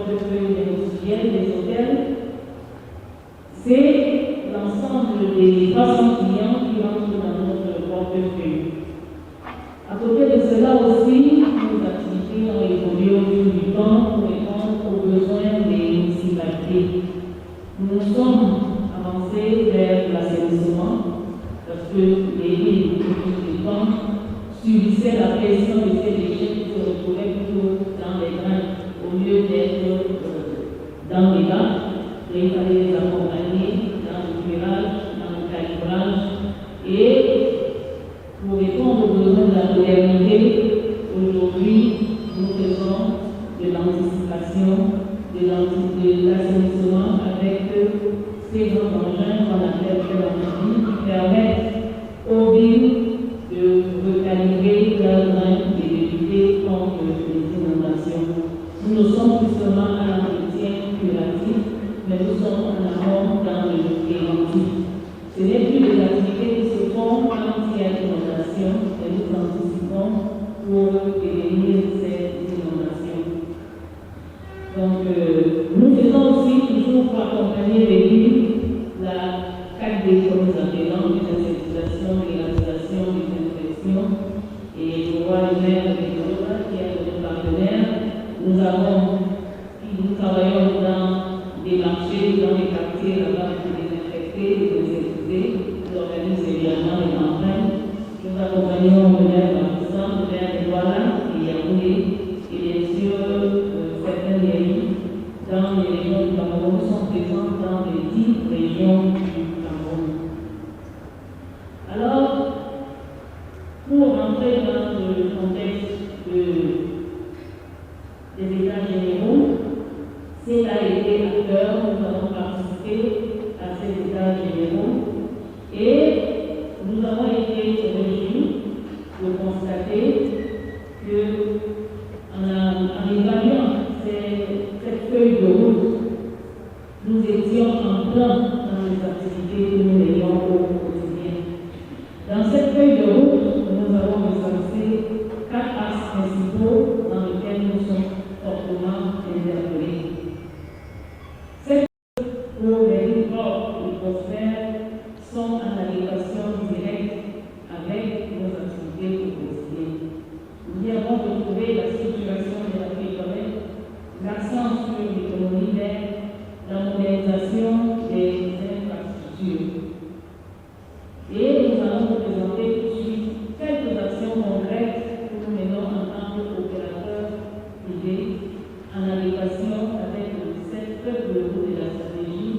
portefeuille des hôteliers, des hôtels, c'est l'ensemble des 300 clients qui rentrent dans notre portefeuille. À côté de cela aussi, nos activités ont évolué au fil du temps pour répondre aux besoins des municipalités. Nous nous sommes avancés vers l'assainissement parce que les villes du temps subissaient la pression de ces déchets qui se retrouvaient plutôt dans les drains au lieu d'être dans les lacs. Et il fallait les accompagner dans le curage, dans le calibrage et pour répondre aux besoins de la modernité, aujourd'hui, nous faisons de l'anticipation, de l'assainissement avec ces grands engins qu'on appelle l'amphibie qui permettent aux villes de recalibrer leurs drains et de lutter contre les inondations. Nous ne sommes plus seulement à l'entretien curatif, mais nous sommes en amont dans le préventif. Ce n'est plus des activités qui se font quand il y a une inondation, mais nous anticipons pour prévenir ces inondations. Donc, nous faisons aussi toujours pour accompagner les villes la 4D comme nous appelons, désinsectisation, réalisation, désinfection. Et je vois le maire de Nicolas qui est notre partenaire. Nous travaillons dans des marchés, dans les quartiers là-bas pour désinfecter, désinsectiser. Nous organisons également les campagnes. Nous accompagnons le maire d'Artisan, le maire de Douala et Yaoundé, et bien sûr certaines mairies dans les régions du Cameroun sont présentes dans les 10 régions du Cameroun. Alors, pour rentrer dans le contexte des États généraux, s'il a été acteur, nous avons participé à ces États généraux et nous avons été réunis de constater que en évaluant cette feuille de route, nous étions en plein dans les activités que nous menions au quotidien. Dans cette feuille de route, nous avons recensé 4 axes principaux dans lesquels nous sommes fortement interpellés. Pour les lignes fortes et prospères sont en adéquation directe avec nos activités au quotidien. Nous y avons retrouvé la structuration de la pétrole, l'accent sur l'économie verte, la modernisation des infrastructures. Et nous allons vous présenter tout de suite quelques actions concrètes que nous menons en tant qu'opérateurs privés en adéquation avec cette feuille de route de la stratégie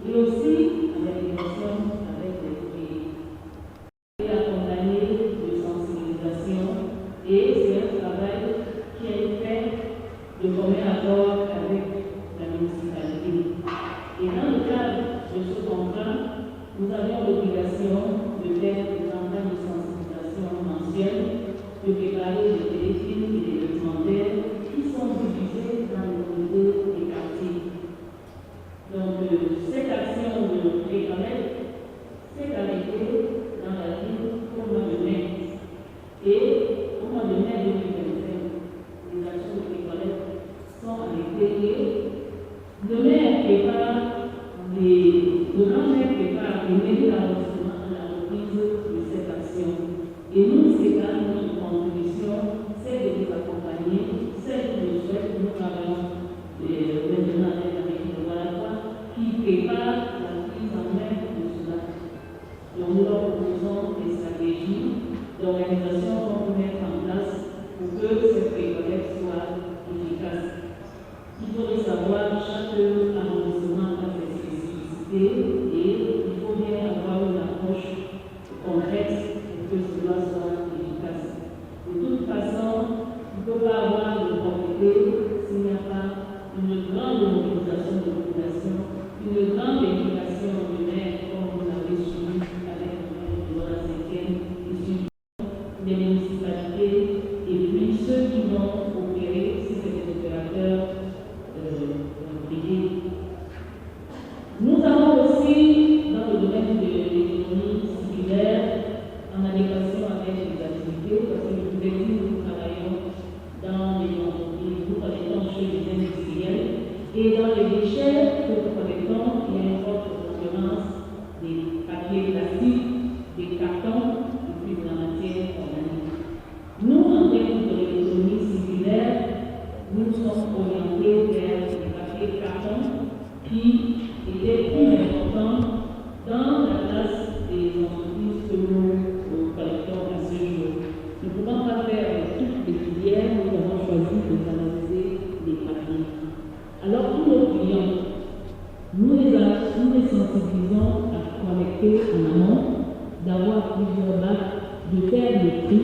et aussi en adéquation avec les pays. Et accompagné de sensibilisation et c'est un travail qui est fait de commun accord avec la municipalité. Et dans le cadre de ce contrat, nous avions l'obligation de faire des campagnes de sensibilisation mensuelles, de préparer des téléfilms et des documentaires qui sont diffusés dans les comités des quartiers. Donc, cette action de précamètre s'est arrêtée dans la ville au mois de mai. Et au mois de mai 2025, les actions de précamètre sont arrêtées. Le maire prépare le grand-maire prépare les mairies d'arrondissement à la reprise de cette action. Et nous, c'est là notre contribution, c'est de les accompagner, c'est que nous souhaitons, nous travaillons maintenant avec la mairie de Douala qui prépare la prise en main de cela. Donc nous leur proposons des stratégies d'organisation qu'on peut mettre en place pour que cette récolte soit efficace. Il faudrait savoir chaque arrondissement a ses spécificités et il faut bien avoir une approche concrète pour que cela soit efficace. De toute façon, il ne peut pas avoir de propriété s'il n'y a pas une grande mobilisation de la population, une grande implication du maire, comme vous l'avez suivi avec le maire de la 5e, et suivi des en amont, d'avoir plusieurs bacs, de faire le tri.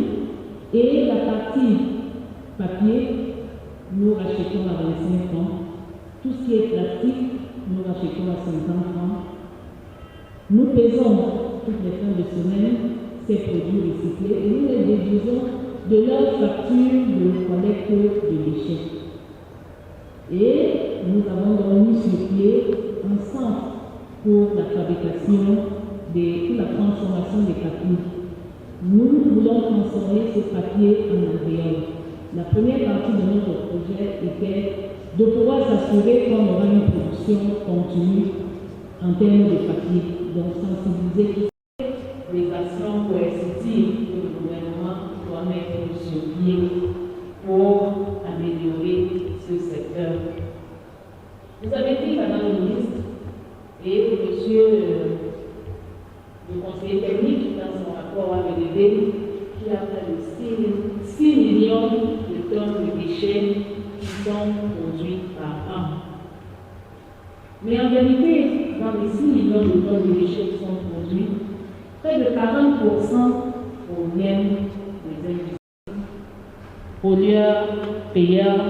Et la partie papier, nous rachetons à 25 francs. Tout ce qui est plastique, nous rachetons à 50 francs. Nous pesons toutes les fins de semaine ces produits recyclés et nous les déduisons de leur facture de collecte de déchets. Et nous avons donc mis sur pied un centre pour la fabrication, pour la transformation des papiers. Nous voulons transformer ce papier en alvéole. La première partie de notre projet était de pouvoir s'assurer qu'on aura une production continue en termes de papier, donc sensibiliser les actions coercitives que le gouvernement doit mettre sur pied pour améliorer ce secteur. Vous avez dit, Madame la ministre, et Monsieur le conseiller technique dans son rapport a relevé qu'il y a près de 6 millions de tonnes de déchets qui sont produits par an. Mais en vérité, dans les 6 millions de tonnes de déchets qui sont produits, près de 40% proviennent des industries. Pollueurs, payeurs,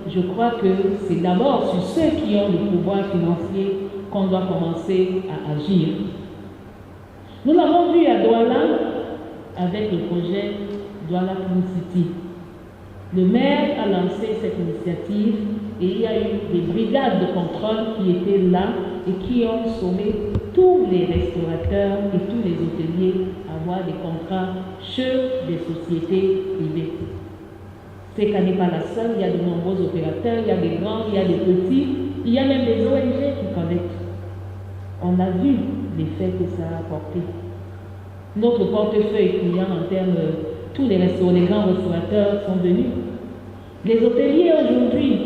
je crois que c'est d'abord sur ceux qui ont le pouvoir financier qu'on doit commencer à agir. Nous l'avons vu à Douala avec le projet Douala Clean City. Le maire a lancé cette initiative et il y a eu des brigades de contrôle qui étaient là et qui ont sommé tous les restaurateurs et tous les hôteliers à avoir des contrats chez des sociétés privées. C'est qu'elle n'est pas la seule, il y a de nombreux opérateurs, il y a des grands, il y a des petits, il y a même des ONG qui collectent. On a vu l'effet que ça a apporté. Notre portefeuille client en termes, tous les grands restaurateurs sont venus. Les hôteliers aujourd'hui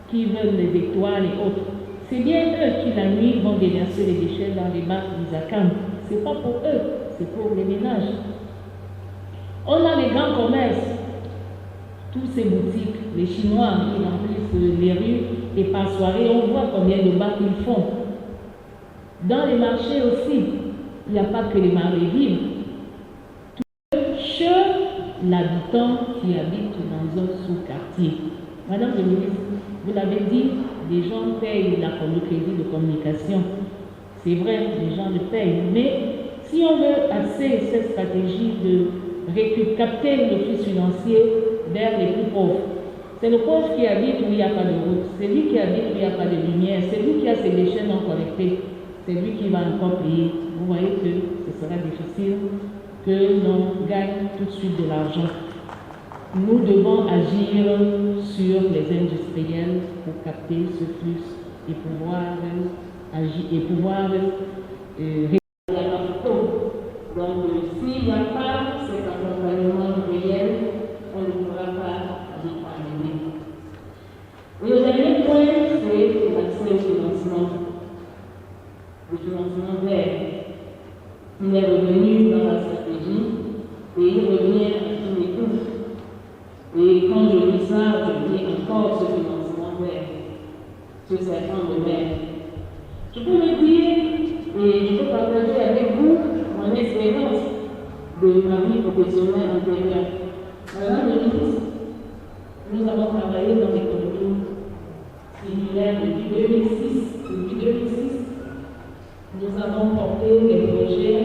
qui veulent les étoiles et autres, c'est bien eux qui la nuit vont déverser les déchets dans les bacs d'Isakam. Ce n'est pas pour eux, c'est pour les ménages. On a les grands commerces, tous ces boutiques, les Chinois qui remplissent les rues et par soirée, on voit combien de bacs ils font. Dans les marchés aussi, il n'y a pas que les marées-villes. Chez l'habitant qui habite dans un sous-quartier. Madame la ministre, vous l'avez dit, les gens payent le crédit de communication. C'est vrai, les gens le payent. Mais si on veut axer cette stratégie de capter le flux financier vers les plus pauvres, c'est le pauvre qui habite où il n'y a pas de route, c'est lui qui habite où il n'y a pas de lumière, c'est lui qui a ses déchets non collectés, c'est lui qui va encore payer. Vous voyez que ce sera difficile que l'on gagne tout de suite de l'argent. Nous devons agir sur les industriels pour capter ce flux et pouvoir agir et pouvoir réduire la taux. Donc, s'il n'y a pas cet accompagnement réel, on ne pourra pas y arriver. Et le dernier point, c'est l'accès au financement. Le financement vert. Il est revenu dans la stratégie et il revient à tous les coups. Et quand je lis ça, je dis encore ce financement vert sur certains domaines. Je peux le dire et je peux partager avec vous mon expérience de ma vie professionnelle antérieure. Madame la ministre, nous avons travaillé dans l'économie similaire depuis 2006. Depuis 2006, nous avons porté des projets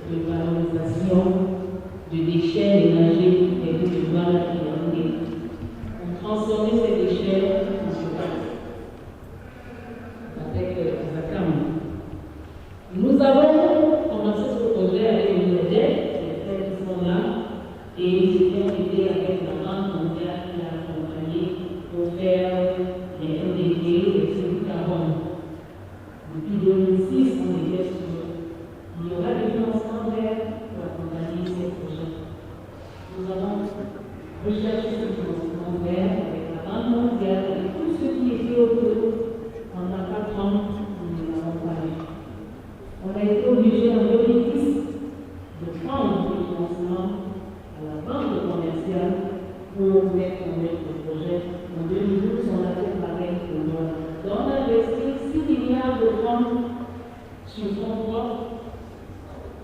de valorisation de déchets ménagers et de Douala et Yaoundé. On transformait ces déchets en surface avec Isakam. Nous avons commencé ce projet avec une aide, les frères qui sont là, et ils étaient aidés avec la Banque mondiale qui a accompagné pour faire les MDG et les carbone. Depuis 2006, on était sur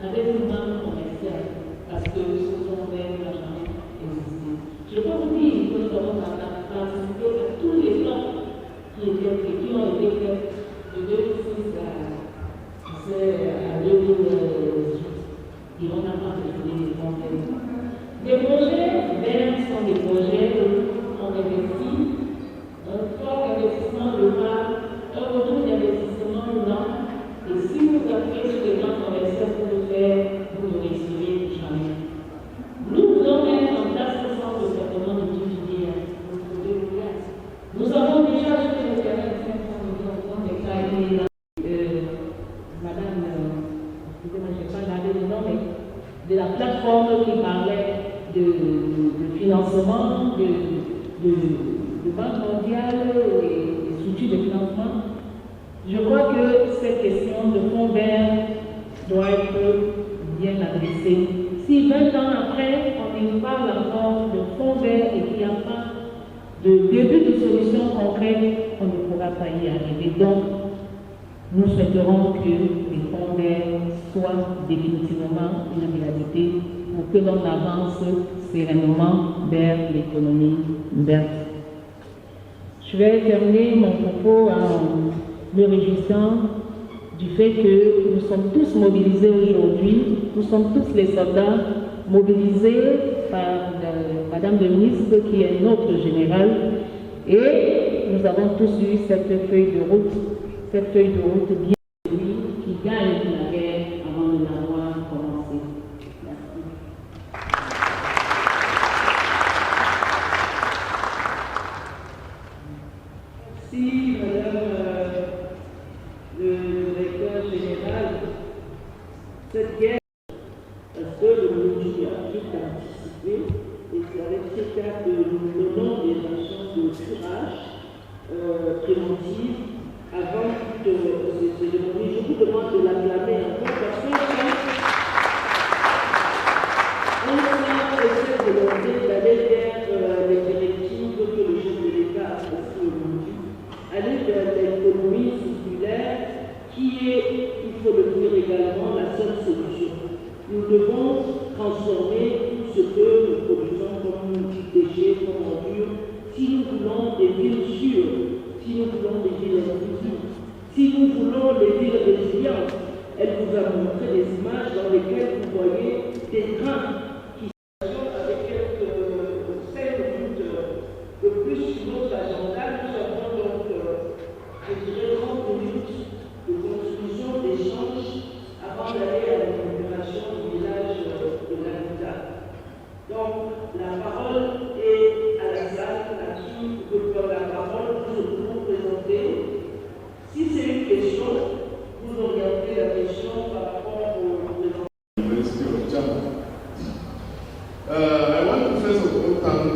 avec une banque commerciale, parce que ce fonds vert n'a jamais existé. Je peux vous dire que nous avons participé à tous les plans qui ont été faits de 2006 à 2018. Et on n'a pas décidé les fonds verts. Les projets verts sont des projets où on investit un fort investissement local, un retour d'investissement lent. Et si vous appuyez sur les plans commerciaux pour le faire, vous ne réussirez jamais. Nous voulons mettre en place le centre de traitement de filière. Nous avons déjà jeté le terrain de 500 millions d'hectares. Madame, excusez-moi, je n'ai pas gardé le nom, mais de la plateforme qui parlait de financement, de Banque mondiale et des structures de financement. Je crois que cette question de fonds verts doit être bien adressée. Si 20 ans après, on y parle encore de fonds verts et qu'il n'y a pas de début de solution concrète, on ne pourra pas y arriver. Donc, nous souhaiterons que les fonds verts soient définitivement une réalité pour que l'on avance sereinement vers l'économie verte. Je vais terminer mon propos en me réjouissant du fait que nous sommes tous mobilisés aujourd'hui, nous sommes tous les soldats mobilisés par Madame le ministre qui est notre générale et nous avons tous eu cette feuille de route bien qui gagne la guerre avant de l'avoir commencé. Merci. Merci, Madame le directeur général. Cette guerre, parce que le Burundi a tout anticipé, et c'est avec ces cas que nous donnons des actions de curage préventives avant toutes ces cérémonies. Je vous demande de l'acclamer encore parce que on a cette volonté d'aller vers les directives que le chef de l'État a aussi aujourd'hui, aller vers l'économie circulaire qui est, il faut le dire également, la seule solution. Nous devons transformer tout ce que nous produisons comme déchets, comme ordures, si nous voulons des villes sûres, si nous voulons des villes inclusives, si nous voulons des villes résilientes. Elle vous a montré des images dans lesquelles vous voyez des trains qui sont avec quelques 5 minutes de plus sur notre agenda. Nous avons donc, je dirais, 30 minutes de construction, d'échange avant d'aller à la libération du village de l'habitat. Donc, la parole est à la salle à qui je donne la parole pour vous présenter. Si c'est une question, vous orientez la question par rapport au présentation. University of Ghana. I want to first of all thank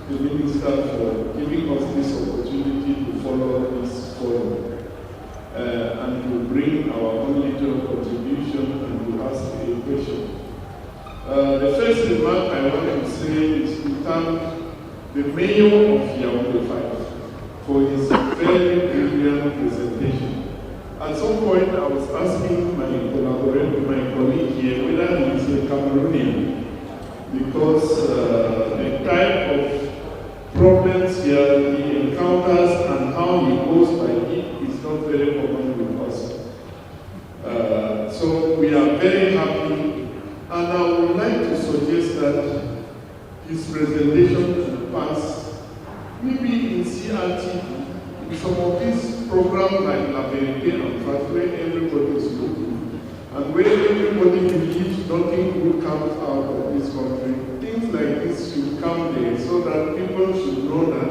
the Minister for giving us this opportunity to follow this forum and to bring our own little contribution and to ask a question. The first remark I want to say is to thank the Mayor of Yaoundé 5 for his very brilliant presentation. At some point, I was asking my collaborator, my colleague here, whether he is a Cameroonian, because the type of problems here he encounters and how he goes by it is not very common with us. So we are very happy, and I would like to suggest that his presentation should pass maybe in CRTV, in some of these programs like La Vérité and Trust, where everybody is looking, and where everybody believes nothing good comes out of this country. Things like this should come there so that people should know that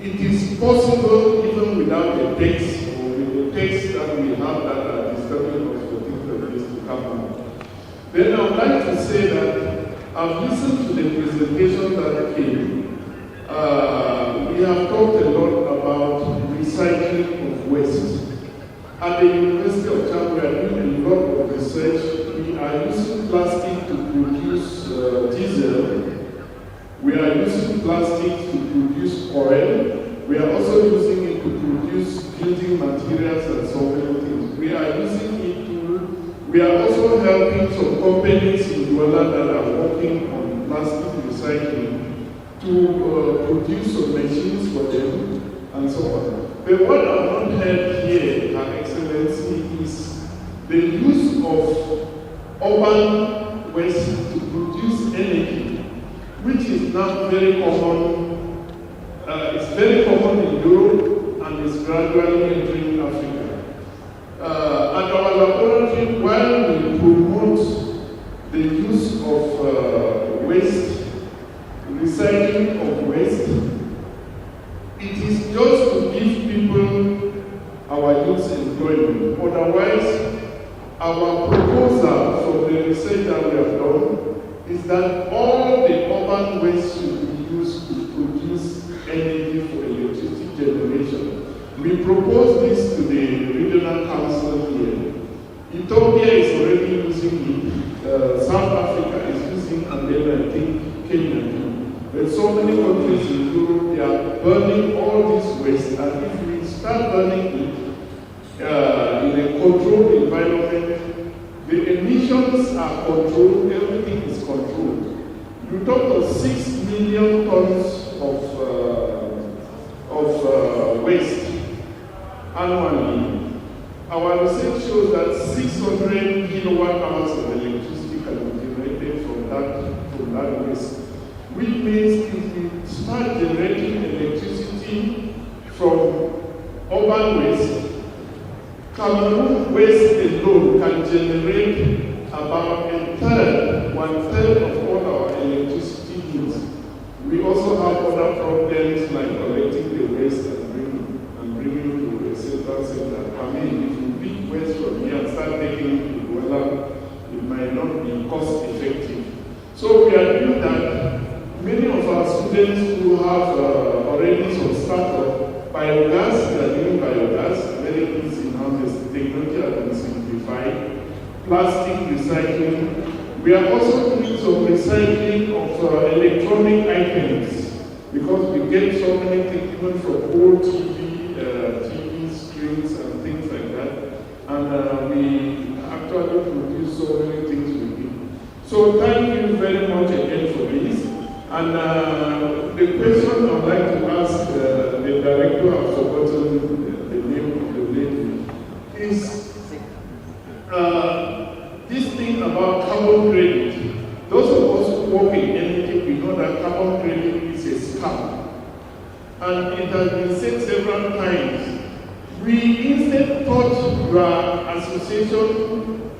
it is possible even without a text or with the text that we have that are disturbing us for things like this to come out. Then I would like to say that I've listened to the presentation that came. We have talked a lot about recycling of waste. At the University of Ghana, we are doing a lot of research. We are using plastic to produce diesel. We are using plastic to produce oil. We are also using it to produce building materials and so many things. We are using it to We are also helping some companies in Douala that are working on plastic recycling to produce some machines for them and so on. But what I've not heard here, Her Excellency, is the use of urban waste to produce energy, which is now very common. It's very common in Europe and is gradually entering Africa. At our laboratory, while we promote the use of waste, recycling of waste, it is just to give people our youth employment. Otherwise, our proposal from the research that we have done is that all the urban waste should be used to produce energy for electricity generation. We propose this to the regional council here. Ethiopia is already using it. South Africa is using, and then I think Kenya too. But so many countries in Europe, they are burning all this waste, and if we start burning it in a controlled environment, the emissions are controlled, everything is controlled. You talk of 6 million tons of waste annually. Our research shows that 600 kilowatt hours of electricity can be generated from that waste, which means if we start generating electricity from urban waste, Cameroon waste alone can generate about one-third of all our electricity needs. We also have other problems like collecting the waste and bringing it to a central center. I mean, if you pick waste from here and start taking it to Douala, it might not be cost effective. So we are doing that. Many of our students who have already some startup biogas, they are doing biogas, very easy now, the technology has been simplified. Plastic recycling. We are also doing some recycling of electronic items because we get so many things even from old TV screens and things like that. And we actually produce so many things with it. So thank you very much again for this. And the question I'd like to ask the director, I've forgotten the name of the lady, is this thing about carbon credit. Those of us who work in energy, we know that carbon credit is a scam. And it has been said several times. We instead thought your association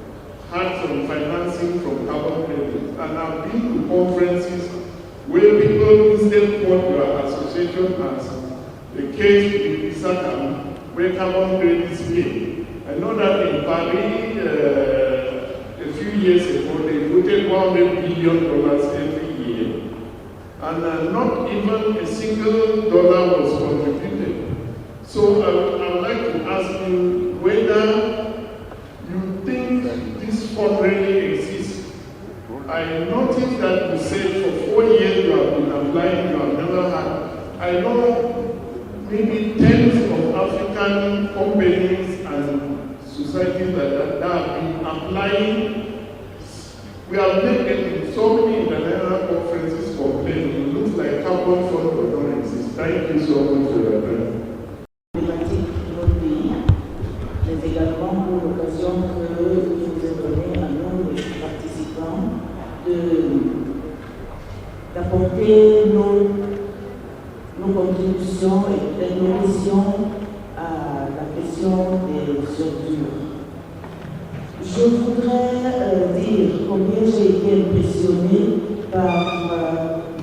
had some financing from carbon credit. And I've been to conferences where people instead thought your association has the case with Isakam, where carbon credits pay. I know that in Paris, a few years ago, they voted $100 billion every year. And not even a single dollar was contributed. So I would like to ask you whether you think this fund really exists. I noticed that you said for 4 years you have been applying, you have never had. I know maybe tens of African companies and societies that have been applying. We have made so many international conferences complaining. It looks like carbon fund will not exist. Thank you so much for your time. Mais également pour l'occasion que vous nous avez donnée à nous, les participants, d'apporter nos contributions et peut-être nos missions à la question des ordures. Je voudrais dire combien j'ai été impressionnée par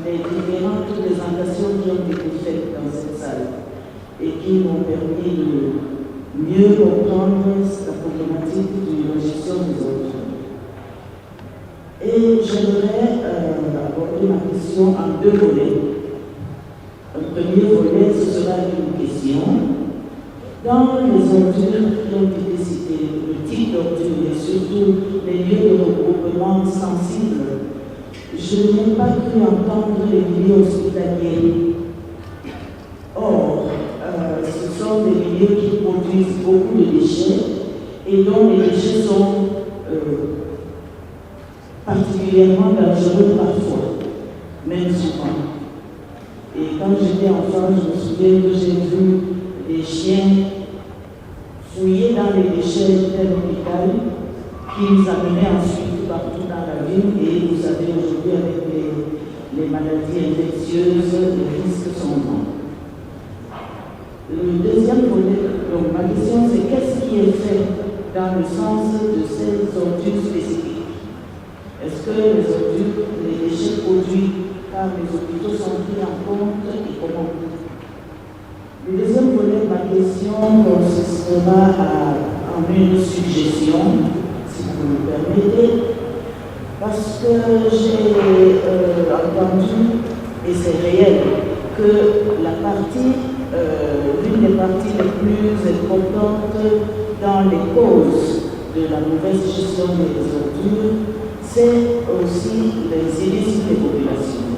les différentes présentations qui ont été faites dans cette salle et qui m'ont permis de mieux comprendre la problématique de la gestion des ordures. Et j'aimerais aborder ma question en 2 volets. Le premier volet, ce sera une question. Dans les ordures qui ont été citées, le type d'ordures et surtout les lieux de regroupement sensibles, je n'ai pas cru entendre les milieux hospitaliers. Or, ce sont des milieux qui produisent beaucoup de déchets et dont les déchets sont particulièrement dangereux parfois, même souvent. Et quand j'étais enfant, je me souviens que j'ai vu des chiens fouiller dans les déchets de l'hôpital, qu'ils amenaient ensuite partout dans la ville. Et vous savez, aujourd'hui, avec les maladies infectieuses, les risques sont grands. Le deuxième volet, donc ma question, c'est qu'est-ce qui est fait dans le sens de ces ordures spécifiques? Est-ce que les ordures, les déchets produits par les hôpitaux sont pris en compte et comment? Le deuxième volet de ma question consistera en une suggestion, si vous me permettez, parce que j'ai entendu, et c'est réel, que l'une des parties les plus importantes dans les causes de la mauvaise gestion des ordures, c'est aussi l'incivisme des populations.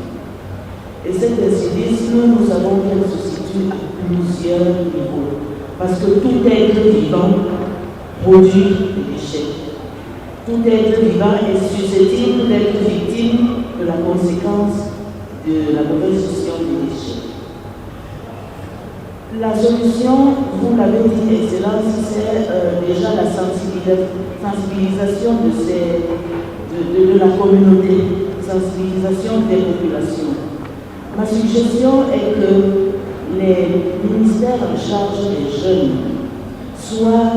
Et cet incivisme, nous savons qu'elle se situe à plusieurs niveaux. Parce que tout être vivant produit des déchets. Tout être vivant est susceptible d'être victime de la conséquence de la mauvaise gestion des déchets. La solution, vous l'avez dit, Excellence, c'est déjà la sensibilisation de la communauté, sensibilisation des populations. Ma suggestion est que les ministères en charge des jeunes soient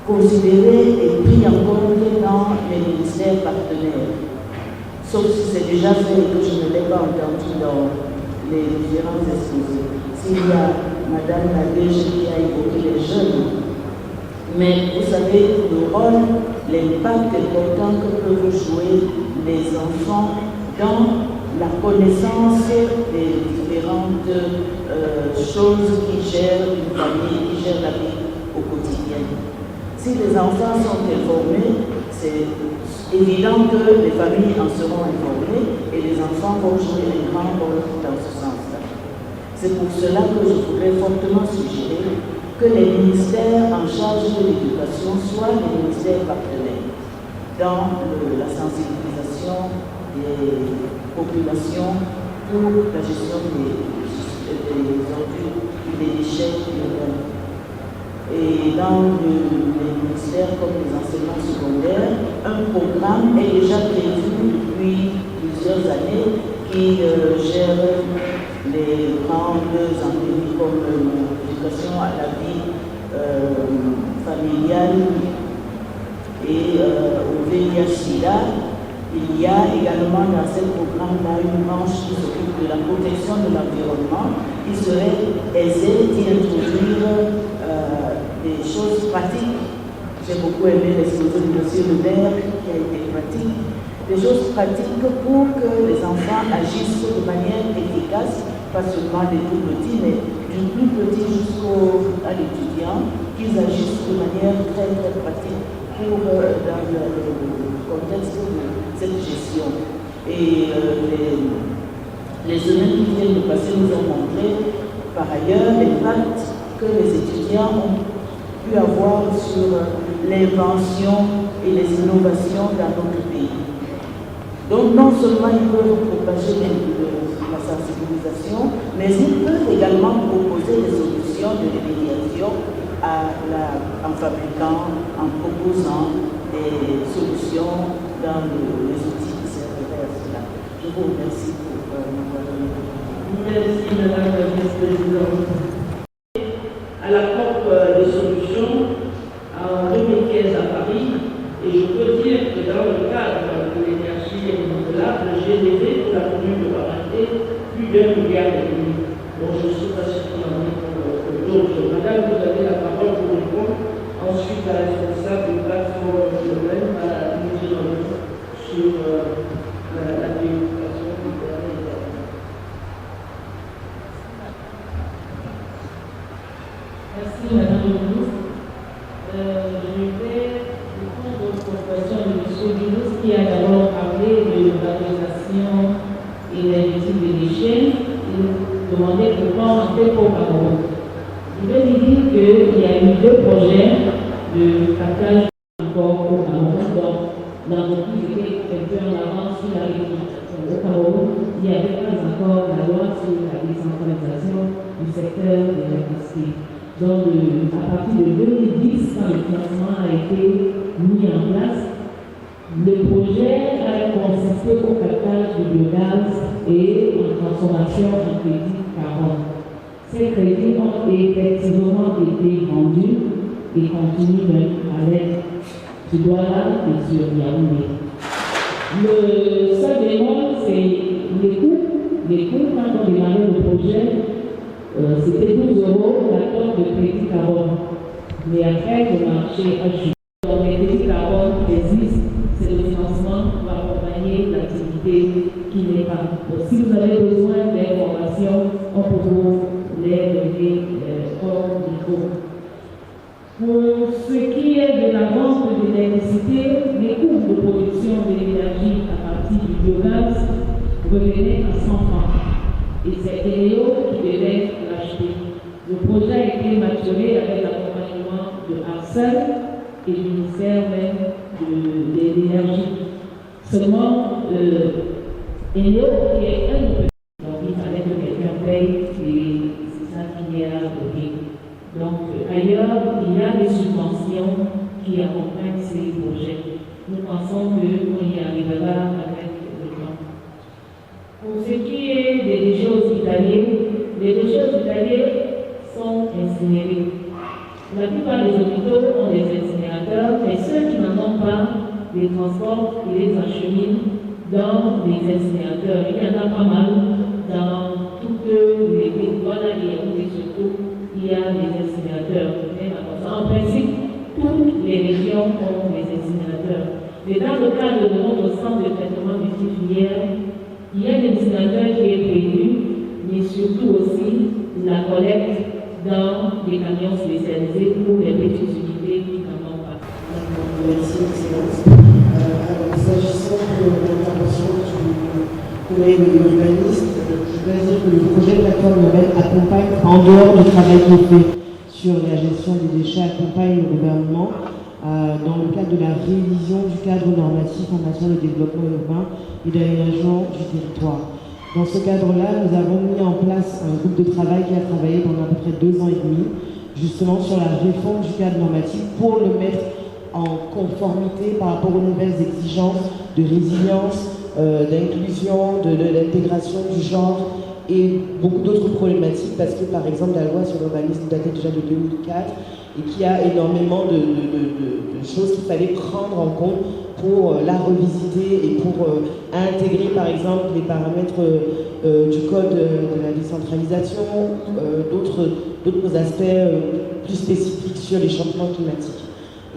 considérés et pris en compte dans les ministères partenaires. Sauf si c'est déjà fait et que je ne l'ai pas entendu dans les différents exposés. S'il y a Madame la DG qui a évoqué les jeunes, mais vous savez le rôle, l'impact important que peuvent jouer les enfants dans la connaissance des différentes choses qui gèrent une famille, qui gèrent la vie au quotidien. Si les enfants sont informés, c'est évident que les familles en seront informées et les enfants vont jouer un grand rôle dans ce sens-là. C'est pour cela que je voudrais fortement suggérer que les ministères en charge de l'éducation soient les ministères partenaires dans la sensibilisation des populations pour la gestion des ordures et des déchets urbains. Et dans les ministères comme les enseignements secondaires, un programme est déjà prévu depuis plusieurs années qui gère les grandes entités comme l'éducation à la vie familiale et au VIH-Sida. Il y a également dans ce programme-là une branche qui s'occupe de la protection de l'environnement. Il serait aisé d'y introduire des choses pratiques. J'ai beaucoup aimé l'exposé de M. Le Maire qui a été pratique. Des choses pratiques pour que les enfants agissent de manière efficace, pas seulement des tout petits, mais du plus petit jusqu'à l'étudiant, qu'ils agissent de manière très très pratique pour dans le contexte de cette gestion. Et les semaines qui viennent de passer nous ont montré par ailleurs l'impact que les étudiants ont pu avoir sur l'invention et les innovations dans notre pays. Donc non seulement ils peuvent propager la sensibilisation, mais ils peuvent également proposer des solutions de remédiation en fabriquant, en proposant des solutions dans les outils qui serviraient à cela. Je vous remercie pour m'avoir donné. Merci Madame la Vice-Présidente. À la COP des solutions en 2015 à Paris, et je peux dire que dans le cadre de l'énergie renouvelable, j'ai levé pour la commune de Parenté plus d'1,5 milliard. Donc je ne sais pas ce qu'il en est pour d'autres. Madame, vous avez la parole pour répondre. Ensuite, la responsable de plateforme urbaine, Madame Moutironi, sur la préoccupation du terrain. Merci Madame le ministre. Je vais répondre aux préoccupations de M. le ministre qui a d'abord parlé de valorisation énergétique des déchets et demandé pourquoi on fait pour parole. Je vais lui dire qu'il y a eu 2 projets de captage encore au Cameroun. qu'ils étaient un peu en avance sur la réglementation. Au Cameroun, il n'y avait pas encore la loi sur la décentralisation du secteur de l'électricité. Donc, à partir de 2010, quand le financement a été mis en place, le projet a consisté au captage de biogaz et en transformation en crédit carbone. Ces crédits ont effectivement été vendus et continuent même à l'être sur Douala et sur Yaoundé. Le seul bémol, c'est les coûts. Les coûts, quand on démarrait le projet, c'était 12 € la tonne de crédit carbone. Mais après, le marché a chuté. Donc, les crédits carbone existent, c'est le financement pour accompagner l'activité qui n'est pas. Donc, si vous avez besoin d'informations, on peut vous les donner hors micro. Pour ce qui est de la vente de l'électricité, les coûts de production de l'énergie à partir du biogaz revenaient à 100 francs. Et c'est Eléo qui devait l'acheter. Le projet a été maturé avec l'accompagnement de ARCEL et du ministère même de l'énergie. Seulement, Eléo, qui est un peu, donc il fallait que quelqu'un paye et c'est ça qu'il y a donné. Donc, ailleurs, il y a des subventions qui accompagnent ces projets. Nous pensons qu'on y arrivera avec le temps. Pour ce qui est des déchets hospitaliers, les déchets hospitaliers sont incinérés. La plupart des hôpitaux ont des incinérateurs, mais ceux qui n'en ont pas les transportent et les acheminent dans les incinérateurs. Il y en a pas mal dans toutes les villes, voilà, et surtout, il y a des incinérateurs. En principe, toutes les régions ont des incinérateurs. Mais dans le cadre de notre centre de traitement multifilière, il y a un incinérateur qui est prévu, mais surtout aussi la collecte dans des camions spécialisés pour les petites unités qui n'en ont pas. Merci, Excellence. S'agissant de l'intervention du collègue urbaniste, je dois dire que le projet Plateforme Urbaine accompagne, en dehors du travail qui est fait sur la gestion des déchets, accompagne le gouvernement dans le cadre de la révision du cadre normatif en matière de développement urbain et d'aménagement du territoire. Dans ce cadre-là, nous avons mis en place un groupe de travail qui a travaillé pendant à peu près 2 ans et demi, justement sur la réforme du cadre normatif pour le mettre en conformité par rapport aux nouvelles exigences de résilience, d'inclusion, de l'intégration du genre et beaucoup d'autres problématiques parce que par exemple la loi sur l'urbanisme datait déjà de 2004 et qu'il y a énormément de choses qu'il fallait prendre en compte pour la revisiter et pour intégrer par exemple les paramètres du code de la décentralisation, d'autres aspects plus spécifiques sur les changements climatiques.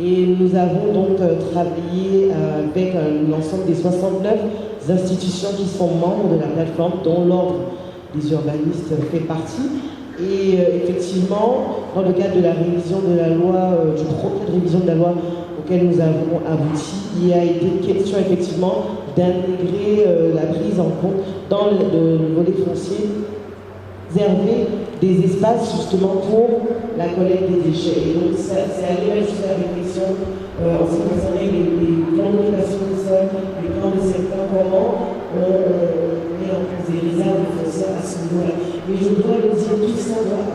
Et nous avons donc travaillé avec l'ensemble des 69 institutions qui sont membres de la plateforme, dont l'Ordre des urbanistes fait partie. Et effectivement, dans le cadre de la révision de la loi, du projet de révision de la loi auquel nous avons abouti, il a été question effectivement d'intégrer la prise en compte dans le volet foncier, réserver des espaces justement pour la collecte des déchets. Et donc c'est allé jusqu'à la réflexion en ce qui concerne les plans d'occupation des sols, les plans de secteur, comment on met en place des réserves foncières à ce niveau-là. Mais je dois le dire, tout ça doit